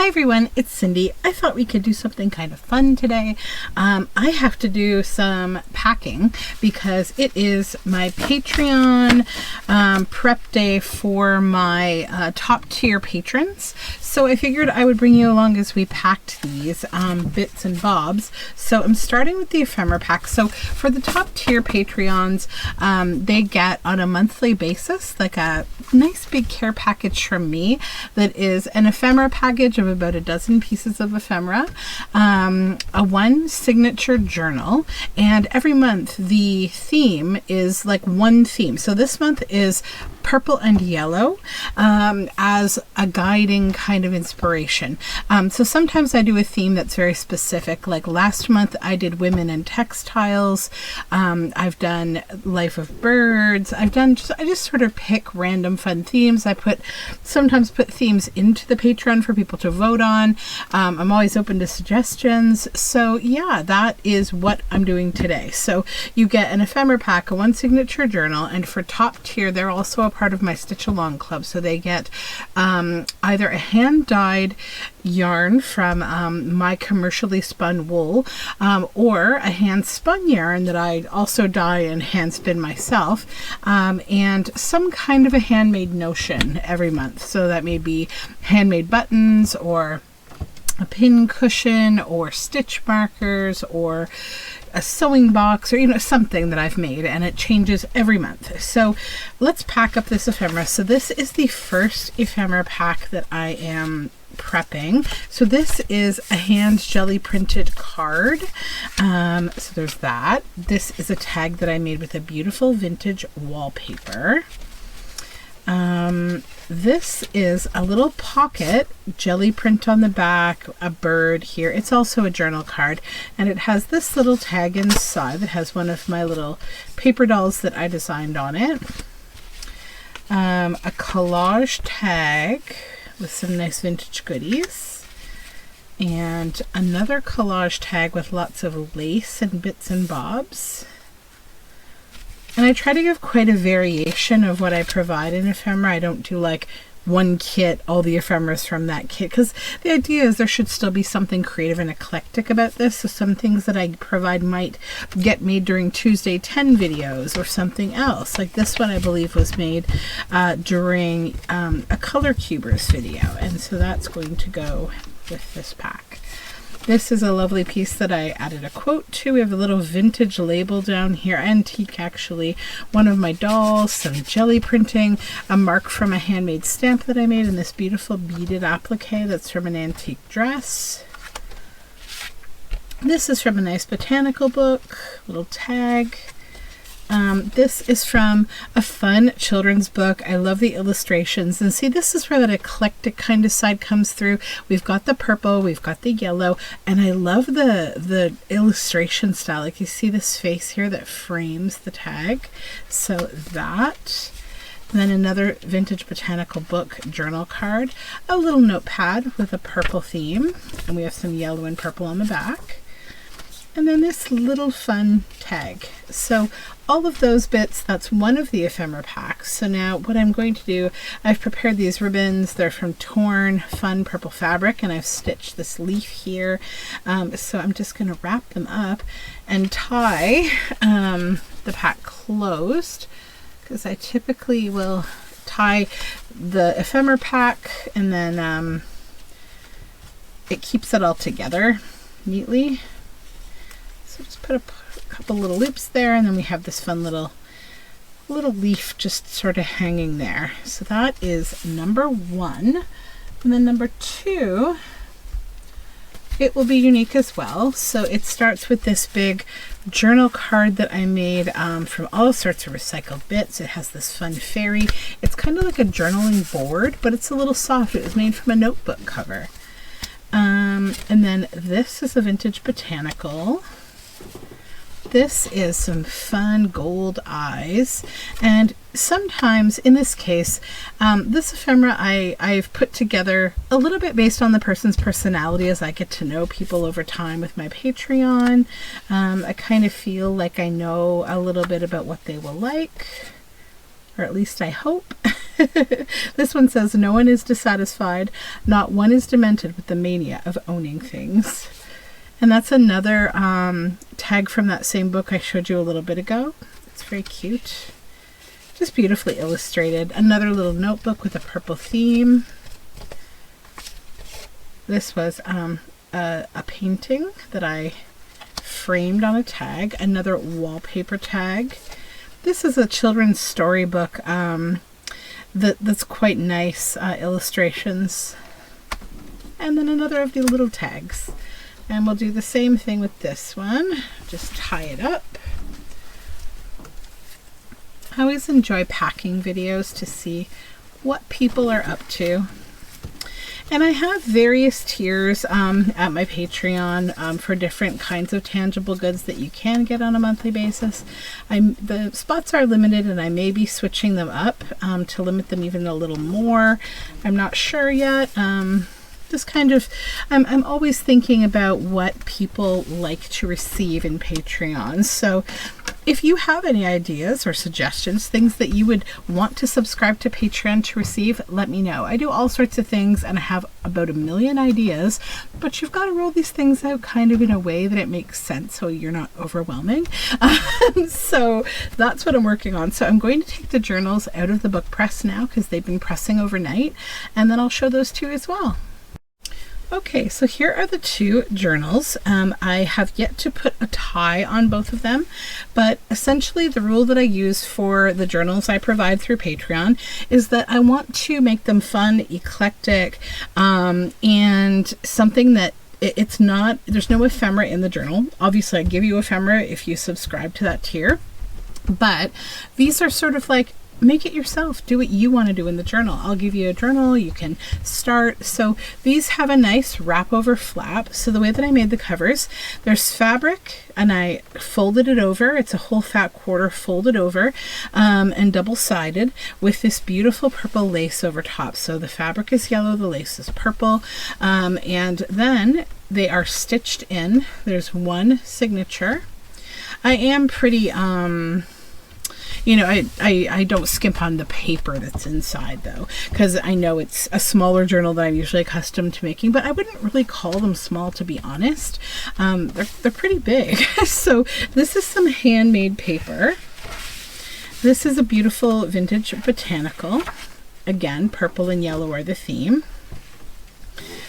everyone, it's Cindy. I thought we could do something kind of fun today. I have to do some packing because it is my Patreon prep day for my top tier patrons. So I figured I would bring you along as we packed these bits and bobs. So I'm starting with the ephemera pack. So for the top tier Patreons, they get on a monthly basis like a nice big care package from me that is an ephemera package of about a dozen pieces of ephemera, a one signature journal, and every month the theme is like one theme. So this month is purple and yellow as a guiding kind of inspiration. So sometimes I do a theme that's very specific. Like last month I did women and textiles. I've done life of birds. I just sort of pick random fun themes. I sometimes put themes into the Patreon for people to vote on. I'm always open to suggestions. So yeah, that is what I'm doing today. So you get an ephemera pack, a one signature journal, and for top tier, they're also a part of my Stitch-Along Club. So they get either a hand-dyed yarn from my commercially spun wool, or a hand-spun yarn that I also dye and hand-spin myself, and some kind of a handmade notion every month. So that may be handmade buttons or a pin cushion or stitch markers or a sewing box or something that I've made, and it changes every month. So let's pack up this ephemera. So this is the first ephemera pack that I am prepping. So this is a hand jelly printed card. So there's that. This is a tag that I made with a beautiful vintage wallpaper. This is a little pocket, jelly print on the back, a bird here. It's also a journal card, and it has this little tag inside that has one of my little paper dolls that I designed on it. A collage tag with some nice vintage goodies, and another collage tag with lots of lace and bits and bobs. And I try to give quite a variation of what I provide in ephemera. I don't do like one kit, all the ephemeras from that kit, because the idea is there should still be something creative and eclectic about this. So some things that I provide might get made during Tuesday 10 videos or something else. Like this one I believe was made during a Color Cubers video, and so that's going to go with this pack. This is a lovely piece that I added a quote to. We have a little vintage label down here, antique actually, one of my dolls, some jelly printing, a mark from a handmade stamp that I made, and this beautiful beaded applique that's from an antique dress. This is from a nice botanical book, little tag. This is from a fun children's book. I love the illustrations, and see, this is where that eclectic kind of side comes through. We've got the purple, we've got the yellow, and I love the illustration style. Like you see this face here that frames the tag. So that. And then another vintage botanical book journal card, a little notepad with a purple theme, and we have some yellow and purple on the back. And then this little fun tag. So all of those bits, that's one of the ephemera packs. So now what I'm going to do, I've prepared these ribbons. They're from torn, fun purple fabric, and I've stitched this leaf here. So I'm just going to wrap them up and tie the pack closed, because I typically will tie the ephemera pack and then it keeps it all together neatly. So just put a couple little loops there, and then we have this fun little leaf just sort of hanging there. So that is number one. And then number two, it will be unique as well. So it starts with this big journal card that I made from all sorts of recycled bits. It has this fun fairy. It's kind of like a journaling board, but it's a little soft. It was made from a notebook cover. And then this is a vintage botanical. This is some fun gold eyes, and sometimes in this case this ephemera I've put together a little bit based on the person's personality as I get to know people over time with my Patreon. I kind of feel like I know a little bit about what they will like, or at least I hope. This one says, no one is dissatisfied, not one is demented with the mania of owning things. And that's another tag from that same book I showed you a little bit ago. It's very cute. Just beautifully illustrated. Another little notebook with a purple theme. This was a painting that I framed on a tag. Another wallpaper tag. This is a children's storybook that's quite nice illustrations. And then another of the little tags. And we'll do the same thing with this one. Just tie it up. I always enjoy packing videos to see what people are up to. And I have various tiers at my Patreon for different kinds of tangible goods that you can get on a monthly basis. The spots are limited, and I may be switching them up to limit them even a little more. I'm not sure yet. Just kind of, I'm always thinking about what people like to receive in Patreon. So if you have any ideas or suggestions, things that you would want to subscribe to Patreon to receive, let me know. I do all sorts of things, and I have about 1 million ideas, but you've got to roll these things out kind of in a way that it makes sense so you're not overwhelming. So that's what I'm working on. So I'm going to take the journals out of the book press now because they've been pressing overnight, and then I'll show those two as well. Okay, so here are the two journals. I have yet to put a tie on both of them, but essentially the rule that I use for the journals I provide through Patreon is that I want to make them fun, eclectic, and something that it's not, there's no ephemera in the journal. Obviously I give you ephemera if you subscribe to that tier, but these are sort of like, make it yourself. Do what you want to do in the journal. I'll give you a journal. You can start. So these have a nice wrap over flap. So the way that I made the covers, there's fabric and I folded it over. It's a whole fat quarter folded over and double-sided with this beautiful purple lace over top. So the fabric is yellow, the lace is purple, and then they are stitched in. There's one signature. I am pretty you know, I don't skimp on the paper that's inside though, because I know it's a smaller journal than I'm usually accustomed to making, but I wouldn't really call them small, to be honest. They're pretty big. So this is some handmade paper. This is a beautiful vintage botanical. Again, purple and yellow are the theme.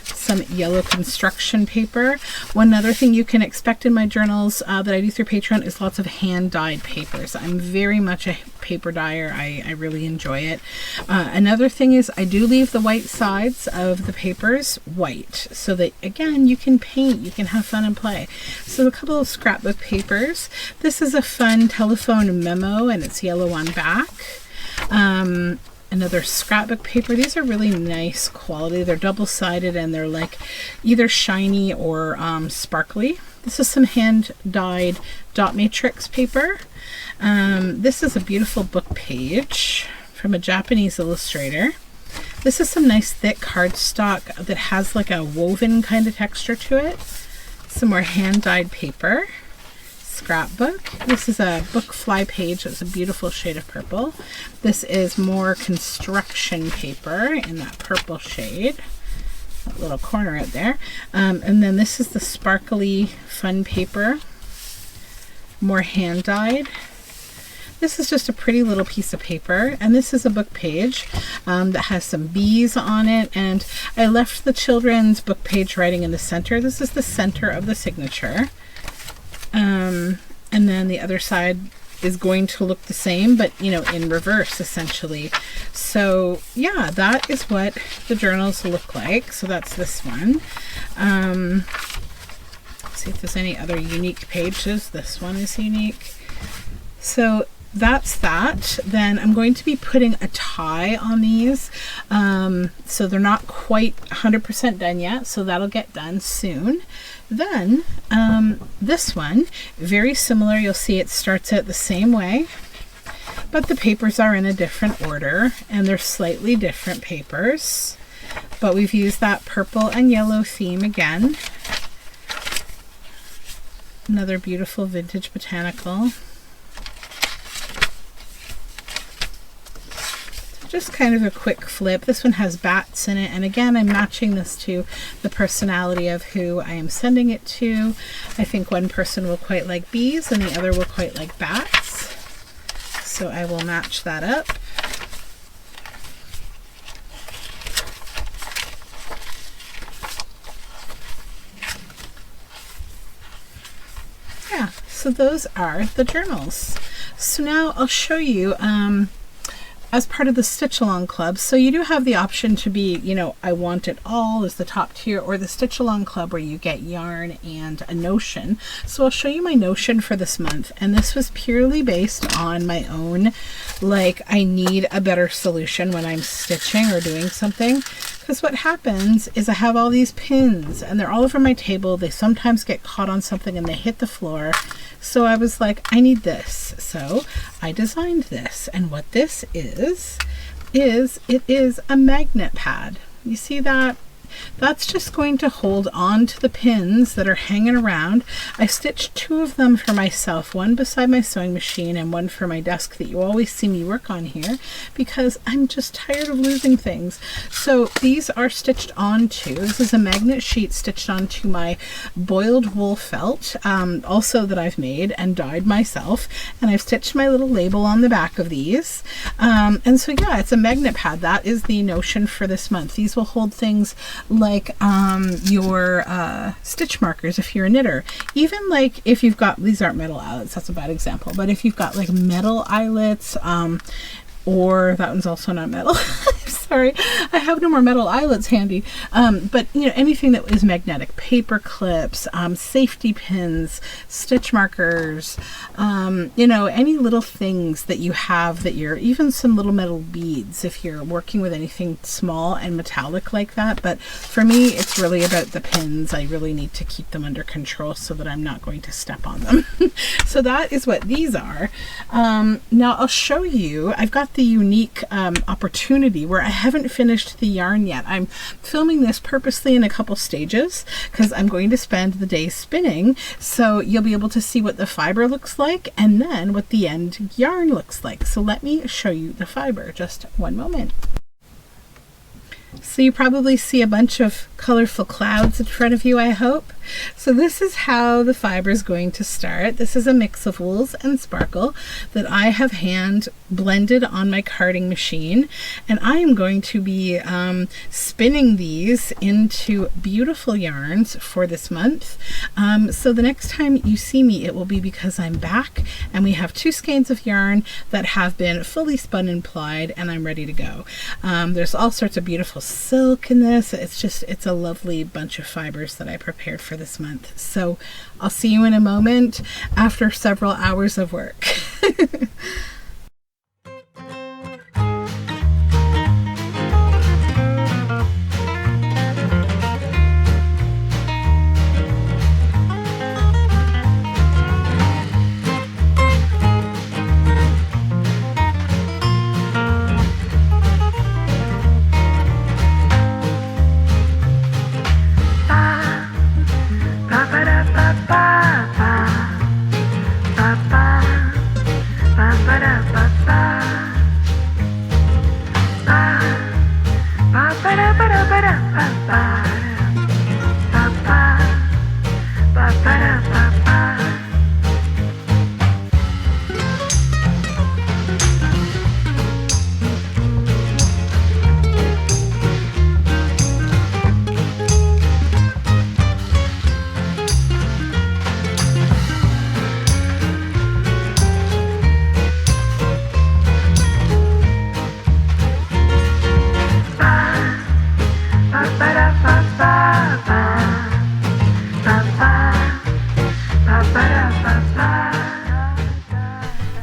Some yellow construction paper. One other thing you can expect in my journals that I do through Patreon is lots of hand-dyed papers. I'm very much a paper dyer. I really enjoy it. Another thing is I do leave the white sides of the papers white so that, again, you can paint, you can have fun and play. So a couple of scrapbook papers. This is a fun telephone memo, and it's yellow on back. Another scrapbook paper. These are really nice quality. They're double-sided and they're like either shiny or sparkly. This is some hand-dyed dot matrix paper. This is a beautiful book page from a Japanese illustrator. This is some nice thick cardstock that has like a woven kind of texture to it. Some more hand-dyed paper. Scrapbook. This is a book fly page. It's a beautiful shade of purple. This is more construction paper in that purple shade. That little corner out there. And then this is the sparkly fun paper. More hand dyed. This is just a pretty little piece of paper, and this is a book page that has some bees on it, and I left the children's book page writing in the center. This is the center of the signature. And then the other side is going to look the same, but you know, in reverse essentially. So yeah, that is what the journals look like. So that's this one. Let's see if there's any other unique pages. This one is unique. So that's that. Then I'm going to be putting a tie on these. So they're not quite 100% done yet, so that'll get done soon. Then this one, very similar. You'll see it starts out the same way, but the papers are in a different order and they're slightly different papers, but we've used that purple and yellow theme again. Another beautiful vintage botanical. just kind of a quick flip. This one has bats in it, and again, I'm matching this to the personality of who I am sending it to. I think one person will quite like bees and the other will quite like bats, so I will match that up. Yeah, so those are the journals. So now I'll show you as part of the Stitch Along Club. So you do have the option to be, you know, I want it all as the top tier, or the Stitch Along Club where you get yarn and a notion. So I'll show you my notion for this month, and this was purely based on my own, like, I need a better solution when I'm stitching or doing something. Because what happens is I have all these pins and they're all over my table. They sometimes get caught on something and they hit the floor. So I was like, I need this. So I designed this. And what this is it is a magnet pad. You see that? That's just going to hold on to the pins that are hanging around. I stitched 2 of them for myself, one beside my sewing machine and one for my desk that you always see me work on here, because I'm just tired of losing things. So these are stitched onto, this is a magnet sheet stitched onto my boiled wool felt, also that I've made and dyed myself, and I've stitched my little label on the back of these. And so yeah, it's a magnet pad. That is the notion for this month. These will hold things like your stitch markers if you're a knitter. Even like if you've got, these aren't metal eyelets, that's a bad example, but if you've got like metal eyelets, or that one's also not metal. Sorry, I have no more metal eyelets handy. But you know, anything that is magnetic, paper clips, safety pins, stitch markers, you know, any little things that you have that you're, even some little metal beads if you're working with anything small and metallic like that. But for me, it's really about the pins. I really need to keep them under control so that I'm not going to step on them. So that is what these are. Now I'll show you, I've got the unique opportunity where I haven't finished the yarn yet. I'm filming this purposely in a couple stages because I'm going to spend the day spinning, so you'll be able to see what the fiber looks like and then what the end yarn looks like. So let me show you the fiber, just one moment. So you probably see a bunch of colorful clouds in front of you, I hope. So this is how the fiber is going to start. This is a mix of wools and sparkle that I have hand blended on my carding machine, and I am going to be spinning these into beautiful yarns for this month. So the next time you see me, it will be because I'm back and we have 2 skeins of yarn that have been fully spun and plied, and I'm ready to go. There's all sorts of beautiful silk in this. It's a lovely bunch of fibers that I prepared for this month. So I'll see you in a moment after several hours of work.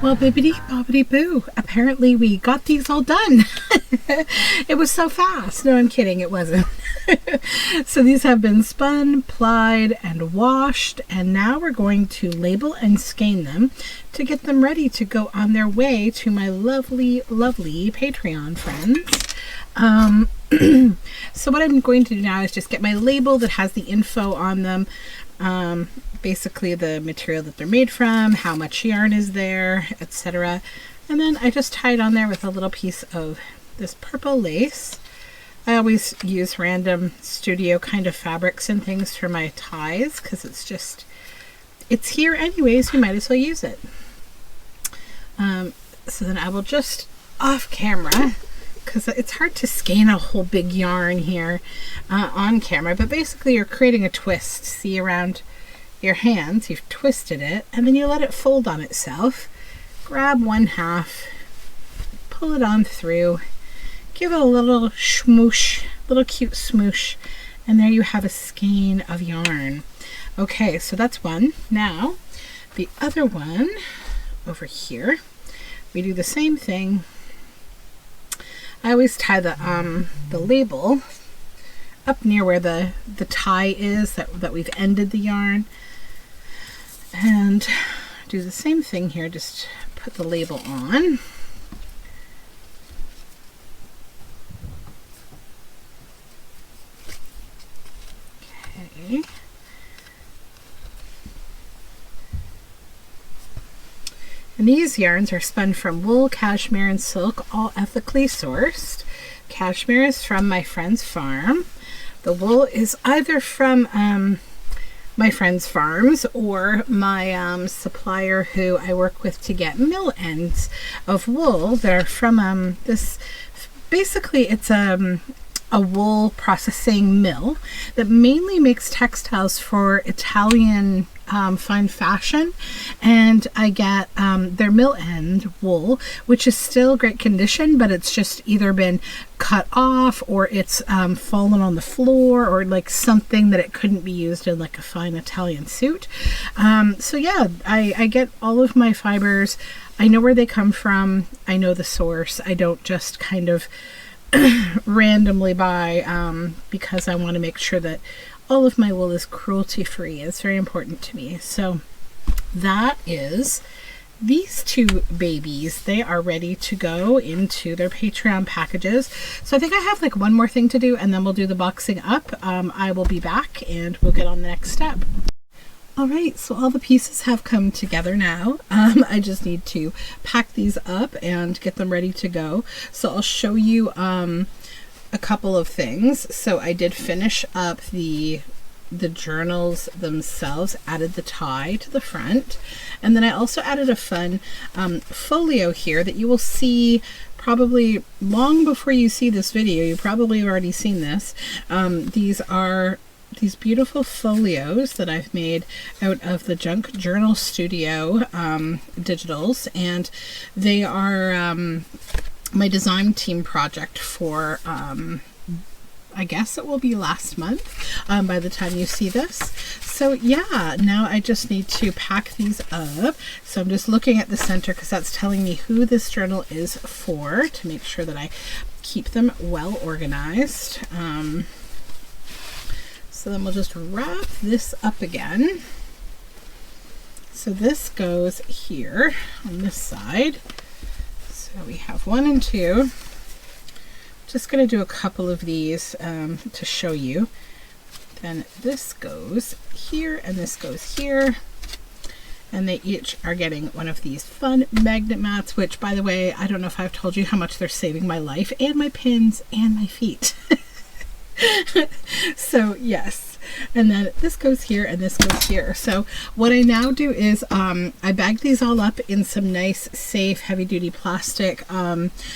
Well, bibbidi bobbidi boo. Apparently we got these all done. It was so fast. No, I'm kidding. It wasn't. So these have been spun, plied, and washed, and now we're going to label and skein them to get them ready to go on their way to my lovely, lovely Patreon friends. So what I'm going to do now is just get my label that has the info on them. Basically the material that they're made from, how much yarn is there, etc. And then I just tie it on there with a little piece of this purple lace. I always use random studio kind of fabrics and things for my ties because it's here anyways, we might as well use it. So then I will just off camera, because it's hard to skein a whole big yarn here on camera, but basically you're creating a twist. See, around your hands, you've twisted it, and then you let it fold on itself. Grab one half, pull it on through, give it a little smoosh, little cute smoosh, and there you have a skein of yarn. Okay, so that's one. Now, the other one over here, we do the same thing. I always tie the label up near where the tie is that we've ended the yarn, and do the same thing here. Just put the label on. Okay. And these yarns are spun from wool, cashmere, and silk, all ethically sourced. Cashmere is from my friend's farm. The wool is either from my friend's farms or my supplier who I work with to get mill ends of wool. They're from this, basically it's a wool processing mill that mainly makes textiles for Italian fine fashion, and I get their mill end wool, which is still great condition, but it's just either been cut off or it's fallen on the floor, or like something that it couldn't be used in like a fine Italian suit. So yeah, I get all of my fibers. I know where they come from. I know the source. I don't just kind of randomly buy because I want to make sure that all of my wool is cruelty free. It's very important to me. So that is these two babies. They are ready to go into their Patreon packages. So I think I have like one more thing to do, and then we'll do the boxing up. I will be back and we'll get on the next step. All right, so all the pieces have come together now. I just need to pack these up and get them ready to go. So I'll show you a couple of things. So I did finish up the journals themselves, added the tie to the front, and then I also added a fun folio here that you will see probably long before you see this video. You probably have already seen this. These are these beautiful folios that I've made out of the Junk Journal Studio digitals, and they are my design team project for I guess it will be last month by the time you see this. So yeah, now I just need to pack these up. So I'm just looking at the center because that's telling me who this journal is for, to make sure that I keep them well organized. So then we'll just wrap this up again. So this goes here on this side. So we have 1 and 2. Just going to do a couple of these to show you. Then this goes here and this goes here. And they each are getting one of these fun magnet mats, which, by the way, I don't know if I've told you how much they're saving my life and my pins and my feet. So yes, and then this goes here and this goes here. So what I now do is I bag these all up in some nice, safe, heavy-duty plastic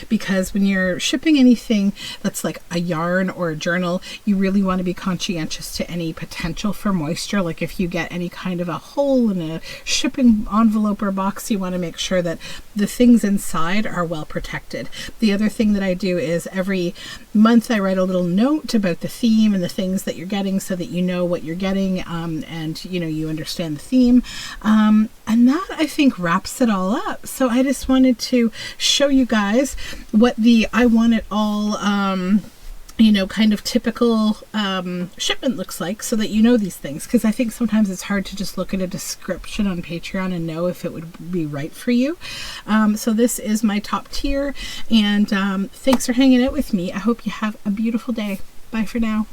because when you're shipping anything that's like a yarn or a journal, you really want to be conscientious to any potential for moisture. Like if you get any kind of a hole in a shipping envelope or box, you want to make sure that the things inside are well protected. The other thing that I do is every month I write a little note about the theme and the things that you're getting, so that you know what you're getting and you know, you understand the theme, and that I think wraps it all up. So I just wanted to show you guys what the I want it all you know, kind of typical shipment looks like, so that you know these things, because I think sometimes it's hard to just look at a description on Patreon and know if it would be right for you. So this is my top tier, and thanks for hanging out with me. I hope you have a beautiful day. Bye for now.